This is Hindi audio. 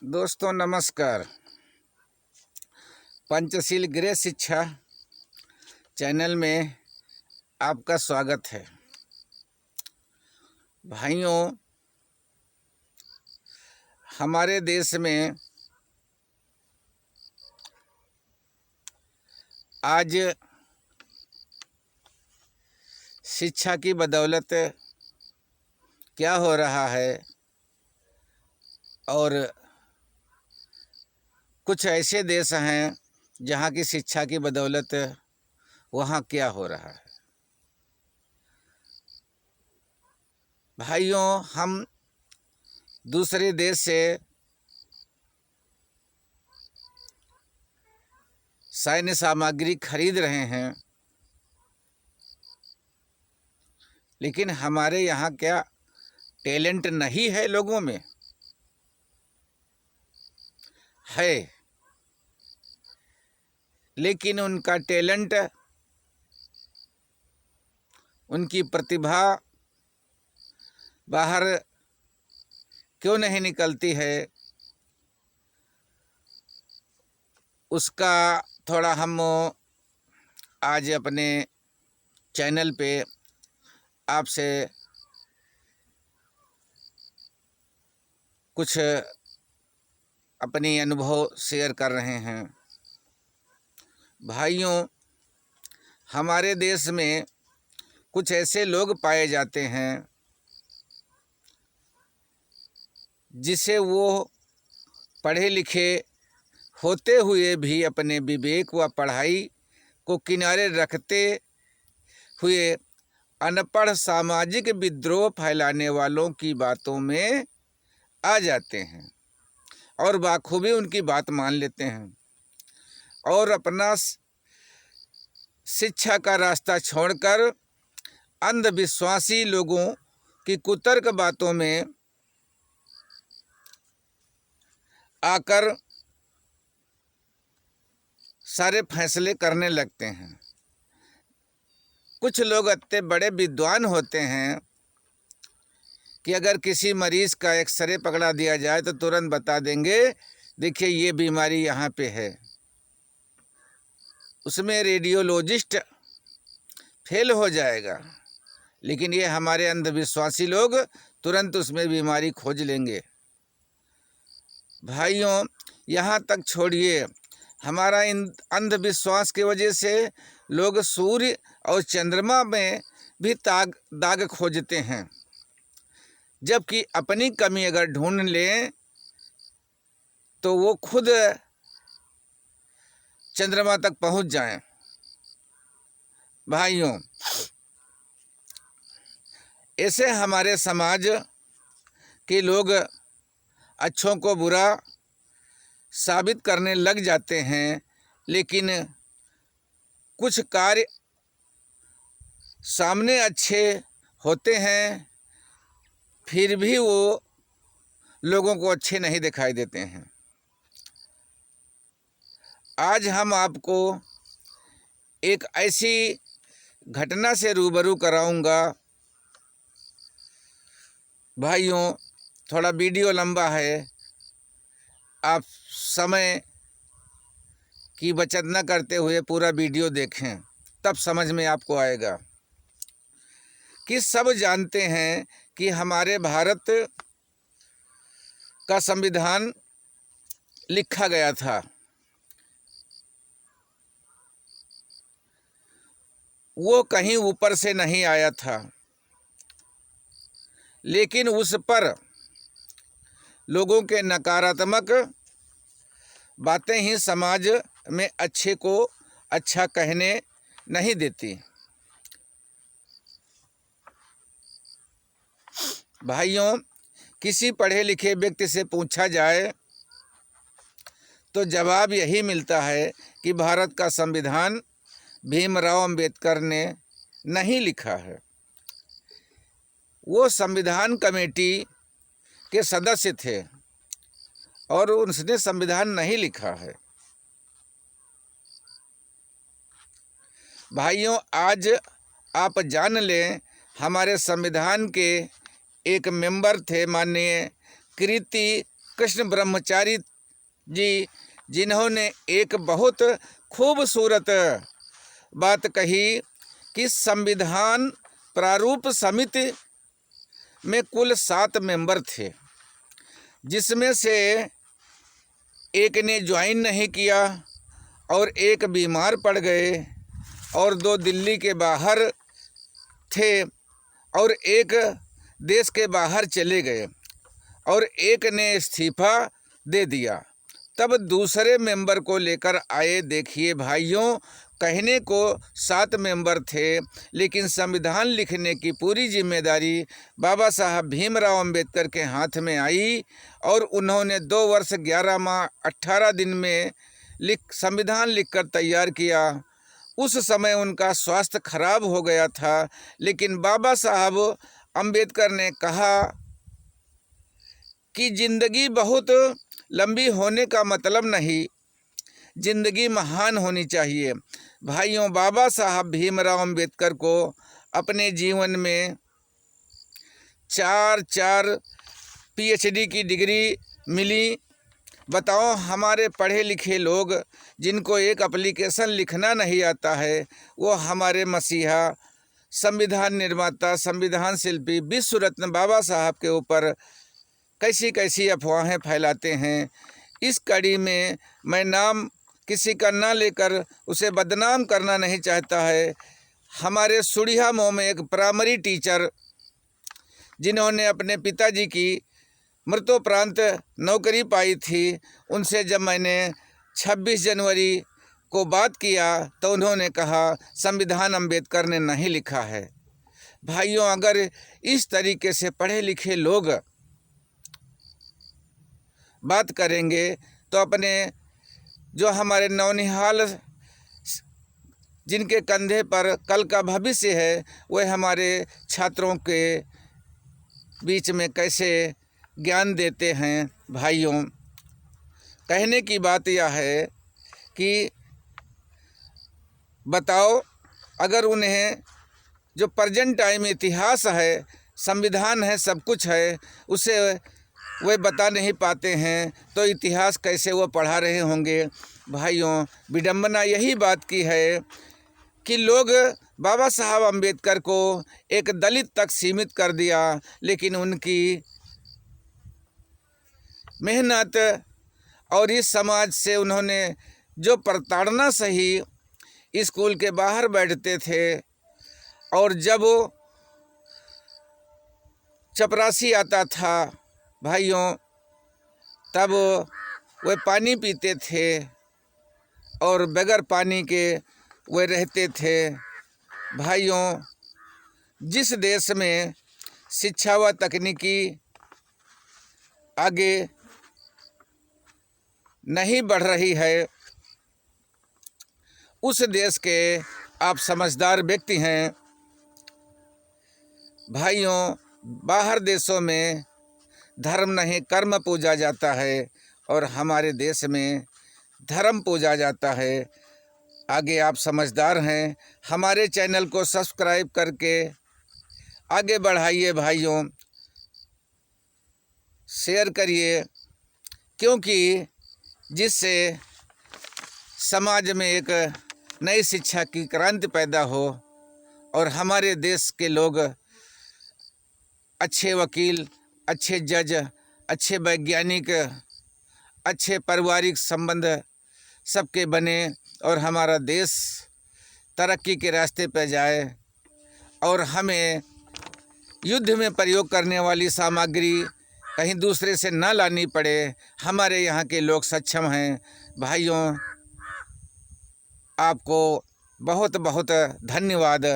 दोस्तों नमस्कार। पंचशील गृह शिक्षा चैनल में आपका स्वागत है। भाइयों, हमारे देश में आज शिक्षा की बदौलत क्या हो रहा है और कुछ ऐसे देश हैं जहाँ की शिक्षा की बदौलत वहाँ क्या हो रहा है। भाइयों, हम दूसरे देश से सैन्य सामग्री खरीद रहे हैं, लेकिन हमारे यहाँ क्या टैलेंट नहीं है? लोगों में है, लेकिन उनका टैलेंट, उनकी प्रतिभा बाहर क्यों नहीं निकलती है? उसका थोड़ा हम आज अपने चैनल पे आपसे कुछ अपनी अनुभव शेयर कर रहे हैं। भाइयों, हमारे देश में कुछ ऐसे लोग पाए जाते हैं जिसे वो पढ़े लिखे होते हुए भी अपने विवेक व पढ़ाई को किनारे रखते हुए अनपढ़ सामाजिक विद्रोह फैलाने वालों की बातों में आ जाते हैं और बाखूबी उनकी बात मान लेते हैं और अपना शिक्षा का रास्ता छोड़कर अंधविश्वासी लोगों की कुतर्क बातों में आकर सारे फैसले करने लगते हैं। कुछ लोग इतने बड़े विद्वान होते हैं कि अगर किसी मरीज़ का एक्सरे पकड़ा दिया जाए तो तुरंत बता देंगे, देखिए ये बीमारी यहाँ पे है। उसमें रेडियोलॉजिस्ट फेल हो जाएगा, लेकिन ये हमारे अंधविश्वासी लोग तुरंत उसमें बीमारी खोज लेंगे। भाइयों, यहाँ तक छोड़िए, हमारा इन अंधविश्वास की वजह से लोग सूर्य और चंद्रमा में भी दाग खोजते हैं, जबकि अपनी कमी अगर ढूंढ लें तो वो खुद चंद्रमा तक पहुंच जाएं। भाइयों, ऐसे हमारे समाज के लोग अच्छों को बुरा साबित करने लग जाते हैं, लेकिन कुछ कार्य सामने अच्छे होते हैं फिर भी वो लोगों को अच्छे नहीं दिखाई देते हैं। आज हम आपको एक ऐसी घटना से रूबरू कराऊंगा। भाइयों, थोड़ा वीडियो लंबा है, आप समय की बचत न करते हुए पूरा वीडियो देखें, तब समझ में आपको आएगा कि सब जानते हैं कि हमारे भारत का संविधान लिखा गया था। वो कहीं ऊपर से नहीं आया था, लेकिन उस पर लोगों के नकारात्मक बातें ही समाज में अच्छे को अच्छा कहने नहीं देती। भाइयों, किसी पढ़े लिखे व्यक्ति से पूछा जाए तो जवाब यही मिलता है कि भारत का संविधान भीमराव अंबेडकर ने नहीं लिखा है। वो संविधान कमेटी के सदस्य थे और उसने संविधान नहीं लिखा है। भाइयों, आज आप जान लें, हमारे संविधान के एक मेंबर थे माननीय कीर्ति कृष्ण ब्रह्मचारी जी, जिन्होंने एक बहुत खूबसूरत बात कही कि संविधान प्रारूप समिति में कुल 7 मेंबर थे, जिसमें से एक ने ज्वाइन नहीं किया और एक बीमार पड़ गए और 2 दिल्ली के बाहर थे और एक देश के बाहर चले गए और एक ने इस्तीफा दे दिया। तब दूसरे मेंबर को लेकर आए। देखिए भाइयों, कहने को 7 मेंबर थे, लेकिन संविधान लिखने की पूरी जिम्मेदारी बाबा साहब भीमराव अंबेडकर के हाथ में आई और उन्होंने 2 वर्ष 11 माह 18 दिन में संविधान लिखकर तैयार किया। उस समय उनका स्वास्थ्य खराब हो गया था, लेकिन बाबा साहब अंबेडकर ने कहा कि जिंदगी बहुत लंबी होने का मतलब नहीं, जिंदगी महान होनी चाहिए। भाइयों, बाबा साहब भीमराव अंबेडकर को अपने जीवन में 4 PhD की डिग्री मिली। बताओ, हमारे पढ़े लिखे लोग जिनको एक एप्लीकेशन लिखना नहीं आता है, वो हमारे मसीहा, संविधान निर्माता, संविधान शिल्पी, विश्व रत्न बाबा साहब के ऊपर कैसी कैसी अफवाहें फैलाते हैं। इस कड़ी में मैं नाम किसी का ना लेकर उसे बदनाम करना नहीं चाहता है। हमारे सुड़िया मोह में एक प्राइमरी टीचर, जिन्होंने अपने पिताजी की मृत्योपरांत नौकरी पाई थी, उनसे जब मैंने 26 जनवरी को बात किया तो उन्होंने कहा संविधान अंबेडकर ने नहीं लिखा है। भाइयों, अगर इस तरीके से पढ़े लिखे लोग बात करेंगे तो अपने जो हमारे नौनिहाल जिनके कंधे पर कल का भविष्य है, वह हमारे छात्रों के बीच में कैसे ज्ञान देते हैं। भाइयों, कहने की बात यह है कि बताओ, अगर उन्हें जो प्रेजेंट टाइम इतिहास है, संविधान है, सब कुछ है, उसे वे बता नहीं पाते हैं तो इतिहास कैसे वो पढ़ा रहे होंगे। भाइयों, विडंबना यही बात की है कि लोग बाबा साहब अंबेडकर को एक दलित तक सीमित कर दिया, लेकिन उनकी मेहनत और इस समाज से उन्होंने जो प्रताड़ना सही, स्कूल के बाहर बैठते थे और जब चपरासी आता था भाइयों, तब वे पानी पीते थे और बगैर पानी के वे रहते थे। भाइयों, जिस देश में शिक्षा व तकनीकी आगे नहीं बढ़ रही है, उस देश के आप समझदार व्यक्ति हैं। भाइयों, बाहर देशों में धर्म नहीं कर्म पूजा जाता है और हमारे देश में धर्म पूजा जाता है। आगे आप समझदार हैं, हमारे चैनल को सब्सक्राइब करके आगे बढ़ाइए भाइयों, शेयर करिए, क्योंकि जिससे समाज में एक नई शिक्षा की क्रांति पैदा हो और हमारे देश के लोग अच्छे वकील, अच्छे जज, अच्छे वैज्ञानिक, अच्छे पारिवारिक संबंध सबके बने और हमारा देश तरक्की के रास्ते पर जाए और हमें युद्ध में प्रयोग करने वाली सामग्री कहीं दूसरे से ना लानी पड़े। हमारे यहाँ के लोग सक्षम हैं। भाइयों, आपको बहुत बहुत धन्यवाद।